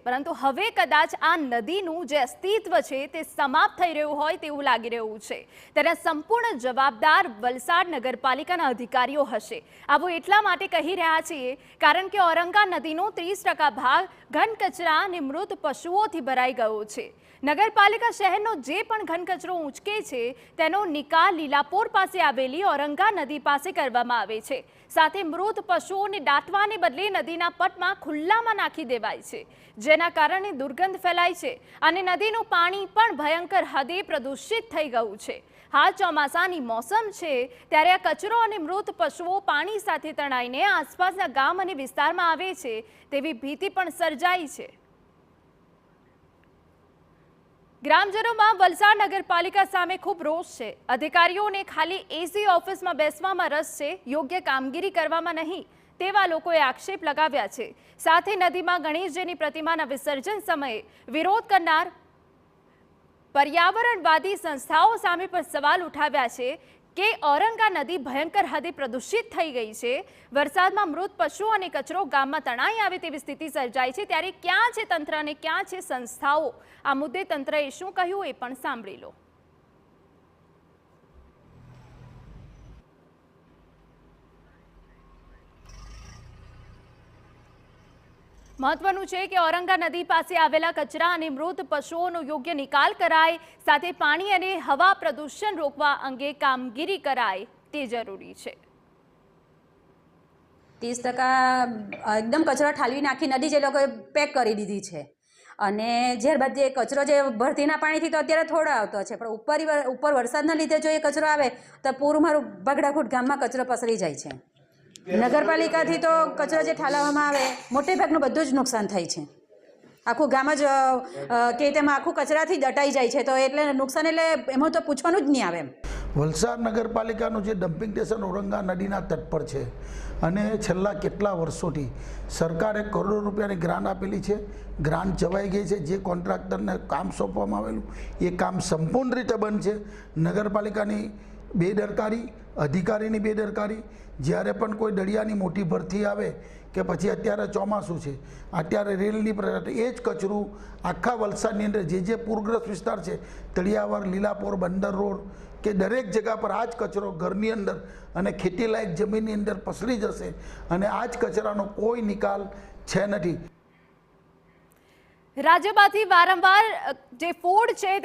પરંતુ હવે કદાચ આ નદીનું જે અસ્તિત્વ છે તે સમાપ્ત થઈ રહ્યું હોય તેવું લાગી રહ્યું છે। તેના સંપૂર્ણ જવાબદાર વલસાડ નગરપાલિકાના અધિકારીઓ હશે। આવું એટલા માટે કહી રહ્યા છીએ કારણ કે ઔરંગા નદીનો 30% ભાગ ઘન કચરા અને મૃત પશુઓથી ભરાઈ ગયો છે। નગરપાલિકા શહેરનો જે પણ ઘન કચરો ઉંચકે છે તેનો નિકાલ લીલાપોર પાસે આવેલી ઔરંગા નદી પાસે કરવામાં આવે છે। સાથે મૃત પશુઓને દાટવાને બદલે નદીના પટમાં ખુલ્લામાં નાખી દેવાય છે, જેના કારણે દુર્ગંધ ફેલાય છે અને નદીનું પાણી પણ ભયંકર હદે પ્રદૂષિત થઈ ગયું છે। હાલ ચોમાસાની મોસમ છે ત્યારે આ કચરો અને મૃત પશુઓ પાણી સાથે તણાઈને આસપાસના ગામ અને વિસ્તારમાં આવે છે તેવી ભીતિ પણ સર્જાઈ છે। ગ્રામજનોમાં વલસાડ નગરપાલિકા સામે ખૂબ રોષ છે। અધિકારીઓને ખાલી એસી ઓફિસમાં બેસવામાં રસ છે, યોગ્ય કામગીરી કરવામાં નહીં તેવા લોકોએ આક્ષેપ લગાવ્યા છે। સાથે નદીમાં ગણેશજીની પ્રતિમાના વિસર્જન સમયે વિરોધ કરનાર પર્યાવરણવાદી સંસ્થાઓ સામે પણ સવાલ ઉઠાવ્યા છે કે ઔરંગા નદી ભયંકર હદે પ્રદૂષિત થઈ ગઈ છે। વરસાદમાં મૃત પશુઓ અને કચરો ગામમાં તણાઈ આવે તેવી સ્થિતિ સર્જાઈ છે, ત્યારે ક્યાં છે તંત્ર અને ક્યાં છે સંસ્થાઓ? આ મુદ્દે તંત્રએ શું કહ્યું એ પણ સાંભળી લો। મહત્વનું છે કે ઔરંગા નદી પાસે આવેલા કચરા અને મૃત પશુઓનો યોગ્ય નિકાલ કરાય, સાથે પાણી અને હવા પ્રદૂષણ રોકવા અંગે કામગીરી કરાય તે જરૂરી છે। 30% એકદમ કચરો ઠાલવી નાખી નદી જે લોકોએ પેક કરી દીધી છે અને ત્યારબાદ જે કચરો જે ભરતીના પાણીથી તો અત્યારે થોડો આવતો છે, પણ ઉપર વરસાદના લીધે જો એ કચરો આવે તો પૂરમાં બગડાખૂટ ગામમાં કચરો પસરી જાય છે। નગરપાલિકાથી તો કચરો જે ઠાલવવામાં આવે મોટે ભાગનું બધું જ નુકસાન થાય છે। આખું ગામ જ કે તેમાં આખું કચરાથી દટાઈ જાય છે, તો એટલે નુકસાન એટલે એમાં તો પૂછવાનું જ નહીં આવે એમ। વલસાડ નગરપાલિકાનું જે ડમ્પિંગ સ્ટેશન ઔરંગા નદીના તટ પર છે અને છેલ્લા કેટલા વર્ષોથી સરકારે કરોડો રૂપિયાની ગ્રાન્ટ આપેલી છે। ગ્રાન્ટ જવાઈ ગઈ છે, જે કોન્ટ્રાક્ટરને કામ સોંપવામાં આવેલું એ કામ સંપૂર્ણ રીતે બંધ છે। નગરપાલિકાની બેદરકારી, અધિકારીની બેદરકારી। જ્યારે પણ કોઈ દરિયાની મોટી ભરતી આવે કે પછી અત્યારે ચોમાસું છે, અત્યારે રેલની એ જ કચરું આખા વલસાડની અંદર જે પૂરગ્રસ્ત વિસ્તાર છે, તળિયાવર, લીલાપોર, બંદર રોડ કે દરેક જગ્યા પર આ જ કચરો ઘરની અંદર અને ખેતીલાયક જમીનની અંદર પસરી જશે અને આ જ કચરાનો કોઈ નિકાલ છે નથી। રાજ્યમાંથી વારંવાર જે ફૂડ છે